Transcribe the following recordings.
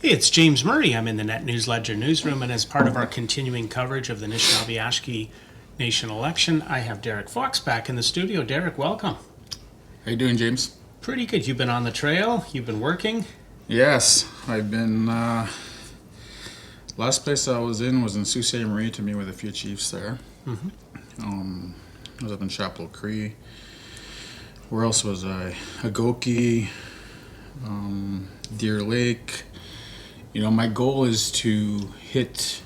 Hey, it's James Murray. I'm in the Net News Ledger newsroom, and as part of our continuing coverage of the Nishnawbe-Aski Nation Election, I have Derek Fox back in the studio. Derek, welcome. How you doing, James? Pretty good. You've been on the trail. You've been working. Yes, I've been. Last place I was in Sault Ste. Marie to meet with a few chiefs there. I was up in Chapel Cree. Where else was I? Agoki, Deer Lake. You know, my goal is to hit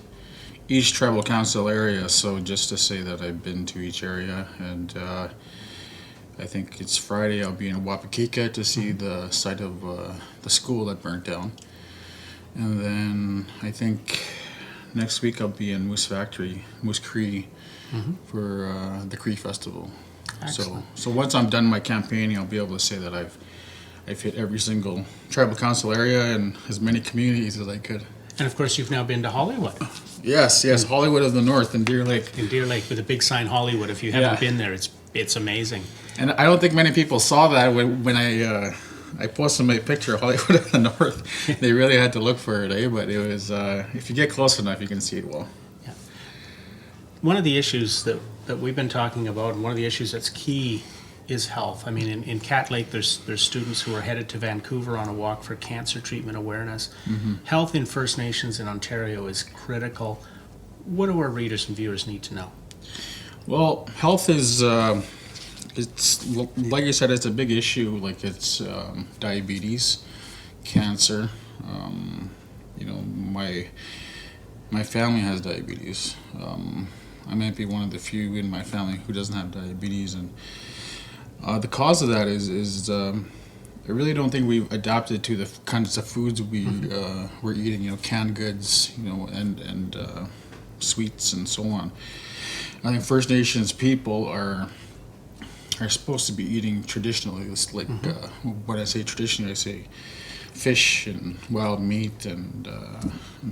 each tribal council area. So just to say that I've been to each area, and I think it's Friday. I'll be in Wapakika to see the site of the school that burnt down, and then I think next week I'll be in Moose Cree, for the Cree Festival. Excellent. So once I'm done my campaigning, I'll be able to say that I've hit every single tribal council area and as many communities as I could. And of course, you've now been to Hollywood. Yes, Hollywood of the North in Deer Lake. In Deer Lake with a big sign, Hollywood. If you haven't been there, it's amazing. And I don't think many people saw that when I posted my picture of Hollywood of the North. They really had to look for it, But it was, if you get close enough, you can see it well. Yeah. One of the issues that we've been talking about, and one of the issues that's key, is health. I mean, in Cat Lake, there's students who are headed to Vancouver on a walk for cancer treatment awareness. Health in First Nations in Ontario is critical. What do our readers and viewers need to know? Well, health is, it's like you said, it's a big issue. Like it's diabetes, cancer. You know, my family has diabetes. I might be one of the few in my family who doesn't have diabetes, and the cause of that is I really don't think we've adapted to the kinds of foods we're eating. You know, canned goods, and sweets and so on. I think First Nations people are supposed to be eating traditionally. It's like when I say traditionally, I say fish and wild meat and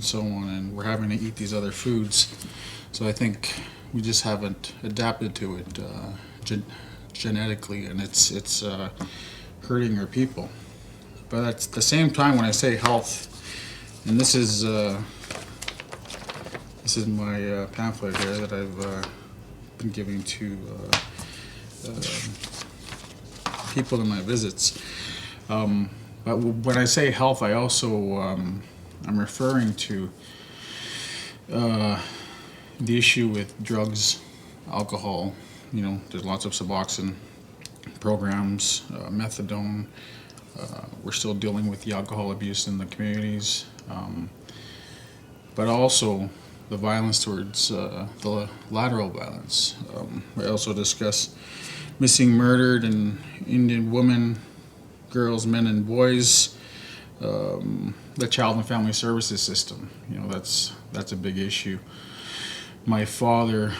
so on. And we're having to eat these other foods. So I think we just haven't adapted to it genetically, and it's hurting our people. But at the same time, when I say health, and this is my pamphlet here that I've been giving to people in my visits. But when I say health, I also I'm referring to the issue with drugs, alcohol. You know, there's lots of Suboxone programs, methadone. We're still dealing with the alcohol abuse in the communities, but also the violence towards the lateral violence. We also discuss missing, murdered, and Indian women, girls, men, and boys. The Child and Family Services system. You know, that's a big issue. My father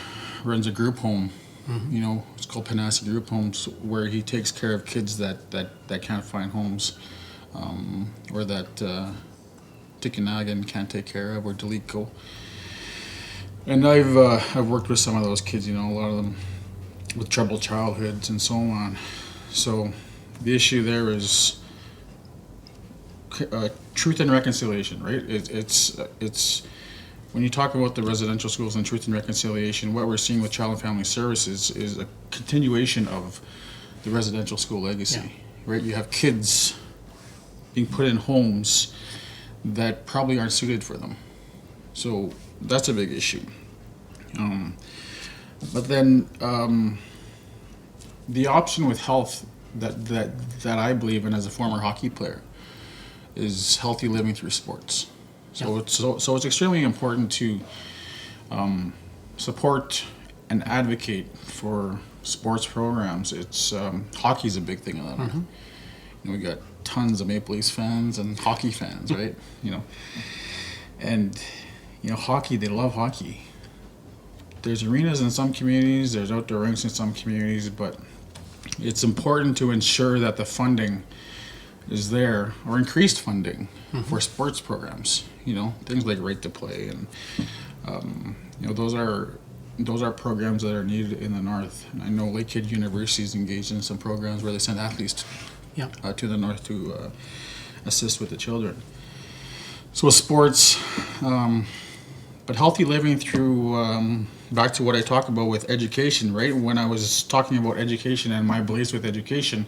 runs a group home. You know, it's called Panassi Group Homes, where he takes care of kids that can't find homes, or that Tikanagan can't take care of, or Delico. And I've worked with some of those kids. You know, a lot of them with troubled childhoods and so on. So the issue there is truth and reconciliation, right? It's when you talk about the residential schools and truth and reconciliation, what we're seeing with Child and Family Services is a continuation of the residential school legacy, right? You have kids being put in homes that probably aren't suited for them. So that's a big issue. But then the option with health that I believe in as a former hockey player is healthy living through sports. So it's extremely important to support and advocate for sports programs. It's hockey's a big thing in that. You know, we got tons of Maple Leafs fans and hockey fans, right? You know, and you know, hockey, they love hockey. There's arenas in some communities, there's outdoor rinks in some communities, but it's important to ensure that the funding is there, or increased funding for sports programs. You know, things like Right to Play, and you know, those are programs that are needed in the North. And I know Lakehead University is engaged in some programs where they send athletes to the North to assist with the children. So sports, but healthy living through, back to what I talk about with education, right? When I was talking about education and my beliefs with education,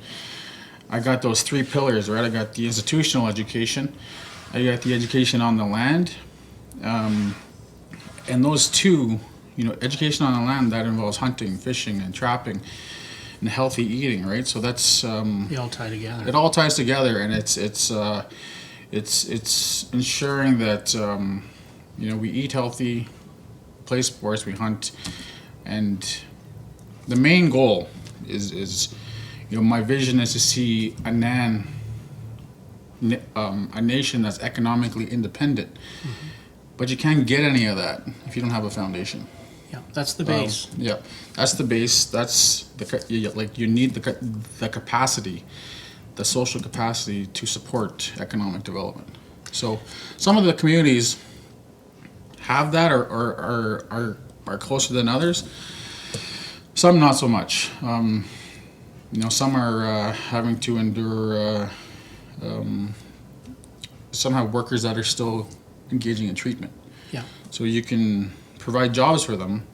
I got those three pillars, right? I got the institutional education, I got the education on the land, and those two, education on the land, that involves hunting, fishing, and trapping, and healthy eating, right? So that's They all tie together. it all ties together, and it's ensuring that we eat healthy, play sports, we hunt, and the main goal is my vision is to see a nation that's economically independent. But you can't get any of that if you don't have a foundation. Yeah, that's the base. Yeah, that's the base. That's you need the capacity, the social capacity to support economic development. So some of the communities have that or are closer than others. Some not so much. Some are having to endure. Some have workers that are still engaging in treatment. Yeah. So you can provide jobs for them,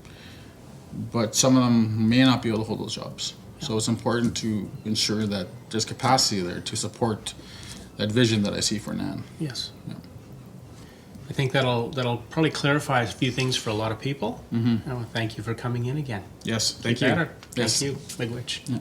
but some of them may not be able to hold those jobs. Yeah. So it's important to ensure that there's capacity there to support that vision that I see for NAN. Yes. Yeah. I think that'll probably clarify a few things for a lot of people. Mm-hmm. I want to thank you for coming in again. Yes, thank Keep you. at it. Yes. Thank you, Miigwech. Yeah.